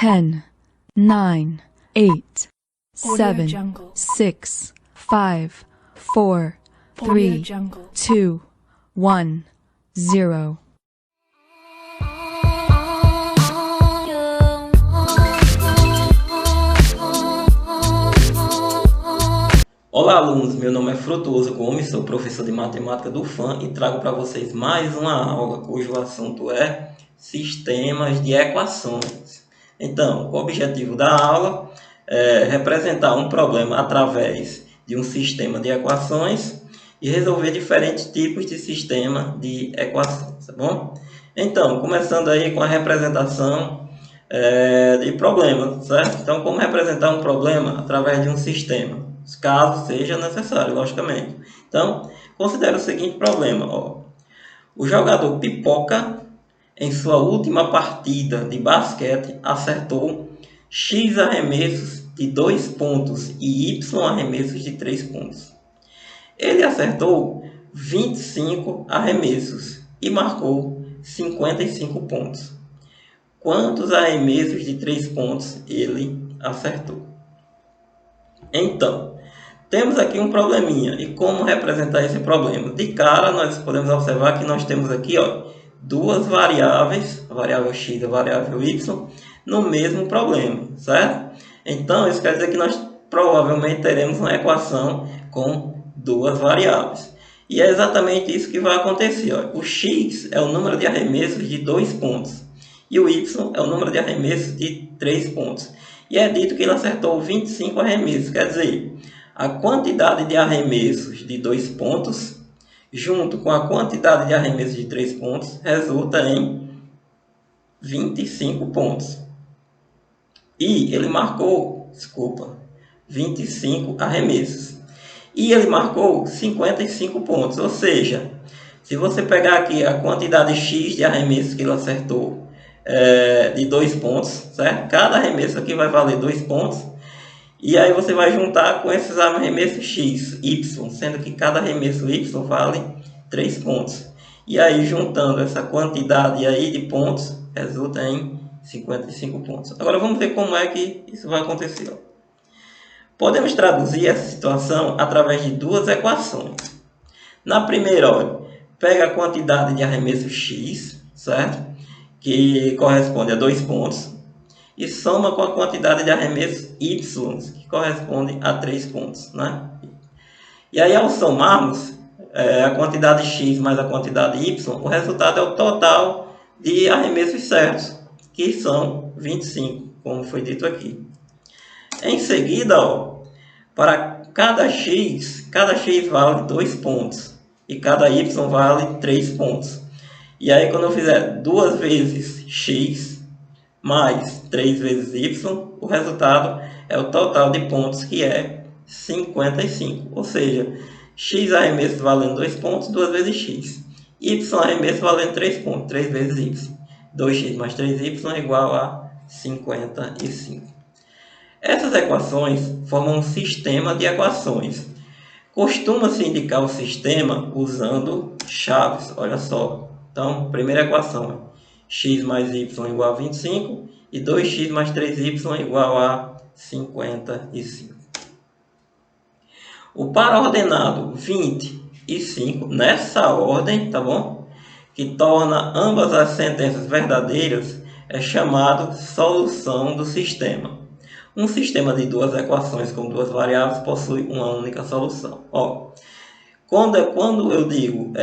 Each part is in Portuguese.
10, 9, 8, 7, 6, 5, 4, 3, 2, 1, 0. Olá alunos, meu nome é Frutuoso Gomes, sou professor de matemática do FAM e trago para vocês mais uma aula cujo assunto é sistemas de equações. Então, o objetivo da aula é representar um problema através de um sistema de equações e resolver diferentes tipos de sistema de equações, tá bom? Então, começando aí com a representação de problema, certo? Então, como representar um problema através de um sistema? Caso seja necessário, logicamente. Então, considere o seguinte problema. Ó. O jogador Pipoca, em sua última partida de basquete, acertou X arremessos de 2 pontos e Y arremessos de 3 pontos. Ele acertou 25 arremessos e marcou 55 pontos. Quantos arremessos de 3 pontos ele acertou? Então, temos aqui um probleminha. E como representar esse problema? De cara, nós podemos observar que nós temos aqui duas variáveis, a variável x e a variável y, no mesmo problema, certo? Então, isso quer dizer que nós provavelmente teremos uma equação com duas variáveis. E é exatamente isso que vai acontecer. O x é o número de arremessos de 2 pontos. E o y é o número de arremessos de 3 pontos. E é dito que ele acertou 25 arremessos. Quer dizer, a quantidade de arremessos de 2 pontos, junto com a quantidade de arremessos de 3 pontos, resulta em 25 pontos. E ele marcou, 25 arremessos. E ele marcou 55 pontos. Ou seja, se você pegar aqui a quantidade x de arremessos que ele acertou, de 2 pontos, certo? Cada arremesso aqui vai valer 2 pontos. E aí você vai juntar com esses arremessos x, y, sendo que cada arremesso y vale 3 pontos. E aí juntando essa quantidade aí de pontos, resulta em 55 pontos. Agora vamos ver como é que isso vai acontecer. Podemos traduzir essa situação através de duas equações. Na primeira, pega a quantidade de arremesso x, certo? Que corresponde a 2 pontos, e soma com a quantidade de arremessos y, que corresponde a 3 pontos. Né? E aí, ao somarmos a quantidade x mais a quantidade y, o resultado é o total de arremessos certos, que são 25, como foi dito aqui. Em seguida, para cada x vale 2 pontos, e cada y vale 3 pontos. E aí, quando eu fizer 2 vezes x mais 3 vezes y, o resultado é o total de pontos, que é 55. Ou seja, x arremesso valendo 2 pontos, 2 vezes x. Y arremesso valendo 3 pontos, 3 vezes y. 2x mais 3y é igual a 55. Essas equações formam um sistema de equações. Costuma-se indicar o sistema usando chaves. Olha só. Então, primeira equação é x mais y igual a 25 e 2x mais 3y igual a 55. O par ordenado 20 e 5, nessa ordem, tá bom? Que torna ambas as sentenças verdadeiras, é chamado solução do sistema. Um sistema de duas equações com duas variáveis possui uma única solução. Quando eu digo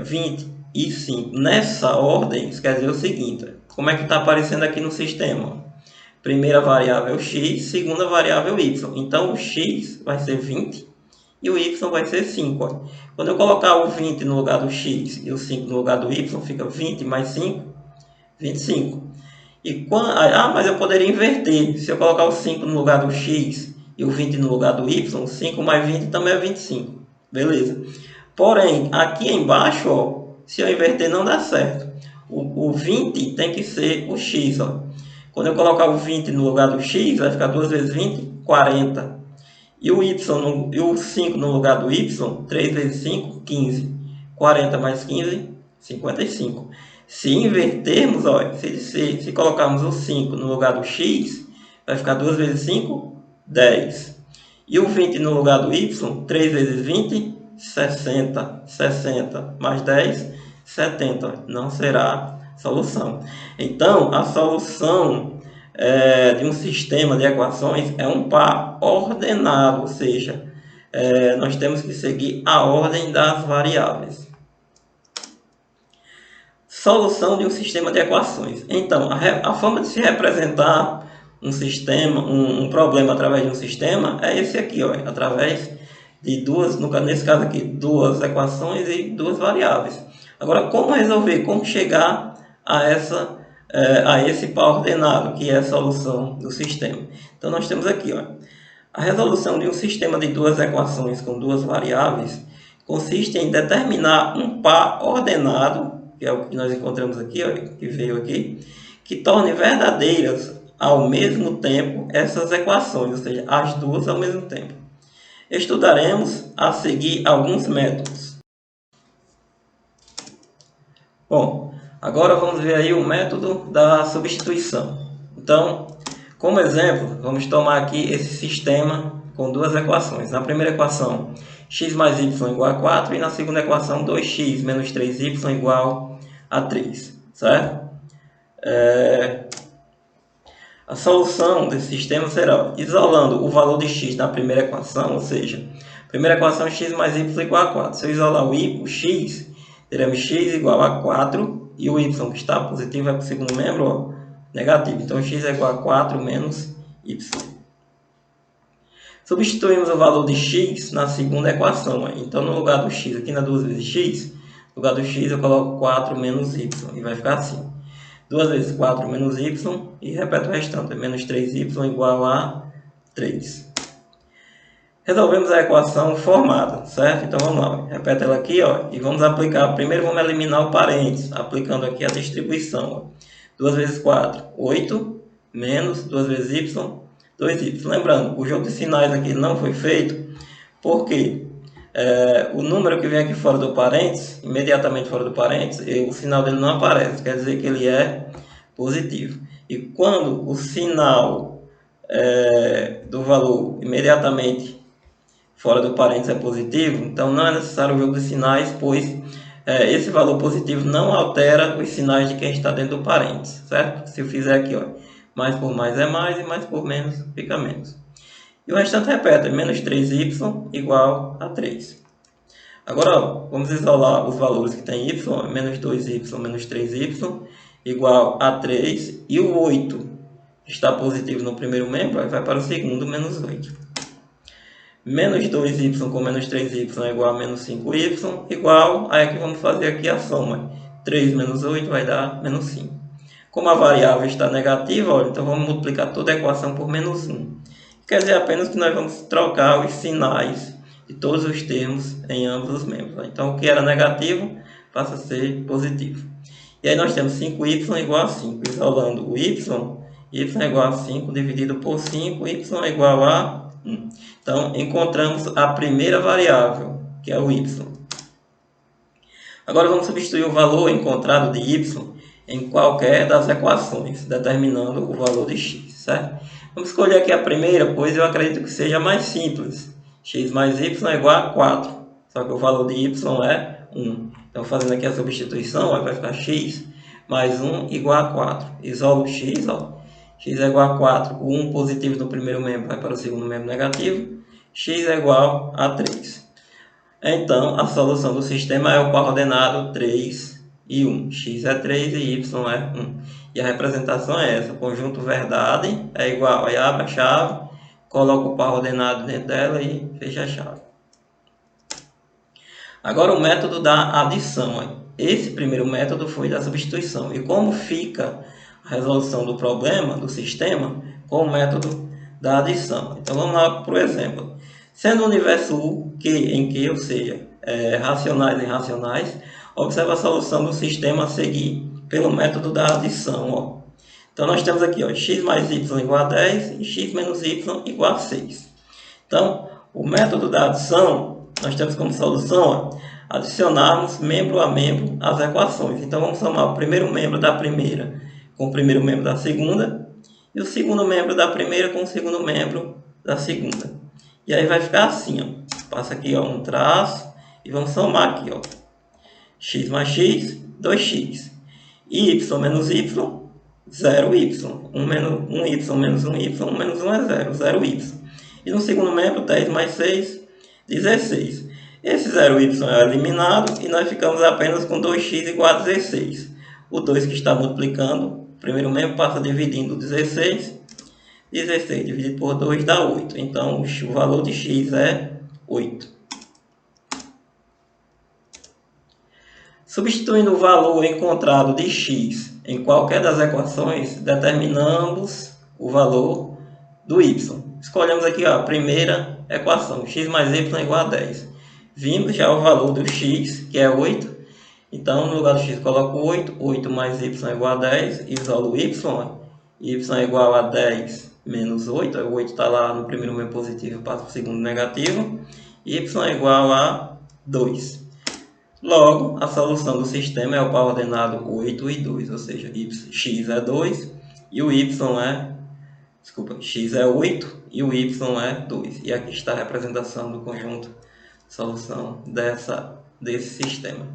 20 e 5 nessa ordem, isso quer dizer o seguinte: como é que está aparecendo aqui no sistema? Primeira variável x, segunda variável y. Então o x vai ser 20 e o y vai ser 5. Quando eu colocar o 20 no lugar do x e o 5 no lugar do y, fica 20 mais 5, 25. Mas eu poderia inverter. Se eu colocar o 5 no lugar do x e o 20 no lugar do y, 5 mais 20 também é 25. Beleza? Porém, aqui embaixo, se eu inverter não dá certo. O 20 tem que ser o x. Quando eu colocar o 20 no lugar do x, vai ficar 2 vezes 20, 40. E o 5 no lugar do y, 3 vezes 5, 15. 40 mais 15, 55. Se invertermos, olha, se colocarmos o 5 no lugar do x, vai ficar 2 vezes 5, 10. E o 20 no lugar do y, 3 vezes 20, 60. 60 mais 10, 70. Não será solução. Então, a solução de um sistema de equações é um par ordenado, ou seja, nós temos que seguir a ordem das variáveis. Solução de um sistema de equações. Então, a forma de se representar um sistema, um problema através de um sistema é esse aqui, ó, através de duas, nesse caso aqui, duas equações e duas variáveis. Agora, como resolver, como chegar a esse par ordenado, que é a solução do sistema? Então, nós temos aqui, ó, a resolução de um sistema de duas equações com duas variáveis consiste em determinar um par ordenado, que é o que nós encontramos aqui, ó, que veio aqui, que torne verdadeiras ao mesmo tempo essas equações, ou seja, as duas ao mesmo tempo. Estudaremos a seguir alguns métodos. Bom, agora vamos ver aí o método da substituição. Então, como exemplo, vamos tomar aqui esse sistema com duas equações. Na primeira equação, x mais y igual a 4, e na segunda equação, 2x menos 3y igual a 3, certo? A solução desse sistema será isolando o valor de x na primeira equação, ou seja, primeira equação x mais y igual a 4. Se eu isolar o x, teremos x igual a 4 e o y que está positivo vai para o segundo membro, ó, negativo. Então, x é igual a 4 menos y. Substituímos o valor de x na segunda equação. Ó. Então, no lugar do x, aqui na 2 vezes x, no lugar do x eu coloco 4 menos y e vai ficar assim. 2 vezes 4 menos y e repeto o restante, menos 3y igual a 3. Resolvemos a equação formada, certo? Então vamos lá, repete ela aqui, ó, e vamos aplicar, primeiro vamos eliminar o parênteses, aplicando aqui a distribuição. Ó. 2 vezes 4, 8, menos 2 vezes y, 2y. Lembrando, o jogo de sinais aqui não foi feito, porque o número que vem aqui fora do parênteses, imediatamente fora do parênteses, o sinal dele não aparece, quer dizer que ele é positivo. E quando o sinal do valor imediatamente fora do parênteses é positivo, então não é necessário o jogo de sinais, pois esse valor positivo não altera os sinais de quem está dentro do parênteses, certo? Se eu fizer aqui, ó, mais por mais é mais e mais por menos fica menos. E o restante repete, menos 3y igual a 3. Agora, ó, vamos isolar os valores que tem y, menos 2y menos 3y igual a 3. E o 8 está positivo no primeiro membro, aí vai para o segundo, menos 8. Menos 2y com menos 3y é igual a menos 5y, igual, aí que vamos fazer aqui a soma. 3 menos 8 vai dar menos 5. Como a variável está negativa, ó, então vamos multiplicar toda a equação por menos 1. Quer dizer apenas que nós vamos trocar os sinais de todos os termos em ambos os membros. Então, o que era negativo passa a ser positivo. E aí nós temos 5y igual a 5. Isolando o y é igual a 5 dividido por 5, y é igual a 1. Então, encontramos a primeira variável, que é o y. Agora, vamos substituir o valor encontrado de y em qualquer das equações, determinando o valor de x, certo? Vamos escolher aqui a primeira, pois eu acredito que seja mais simples. X mais y é igual a 4, só que o valor de y é 1. Então, fazendo aqui a substituição, vai ficar x mais 1 igual a 4. Isolo o x, ó. X é igual a 4. O 1 positivo no primeiro membro vai para o segundo membro negativo. X é igual a 3. Então, a solução do sistema é o par ordenado 3 e 1. X é 3 e y é 1. E a representação é essa. O conjunto verdade é igual. Aí abre a chave, coloca o par ordenado dentro dela e fecha a chave. Agora o método da adição. Esse primeiro método foi da substituição. E como fica a resolução do problema, do sistema, com o método da adição? Então vamos lá para o exemplo. Sendo o universo U, em que, ou seja, racionais e irracionais, observa a solução do sistema a seguir pelo método da adição. Ó. Então nós temos aqui, ó, x mais y igual a 10 e x menos y igual a 6. Então, o método da adição, nós temos como solução, ó, adicionarmos membro a membro as equações. Então vamos somar o primeiro membro da primeira com o primeiro membro da segunda e o segundo membro da primeira com o segundo membro da segunda. E aí vai ficar assim, ó. Passa aqui, ó, um traço e vamos somar aqui, ó. X mais x, 2x. Y menos y, 0y. 1 y menos 1y, 1 menos 1 é 0, 0y. E no segundo membro, 10 mais 6, 16. Esse 0y é eliminado e nós ficamos apenas com 2x igual a 16. O 2 que está multiplicando, o primeiro membro passa dividindo 16. 16 dividido por 2 dá 8. Então, o valor de x é 8. Substituindo o valor encontrado de x em qualquer das equações, determinamos o valor do y. Escolhemos aqui a primeira equação, x mais y igual a 10. Vimos já o valor do x, que é 8. Então, no lugar do x, coloco 8. 8 mais y igual a 10. Isolo o y. Y é igual a 10 menos 8. O 8 está lá no primeiro membro positivo, passa para o segundo negativo. Y é igual a 2. Logo, a solução do sistema é o par ordenado 8 e 2, ou seja, x é 2 e o y é... Desculpa, x é 8 e o y é 2. E aqui está a representação do conjunto solução desse sistema.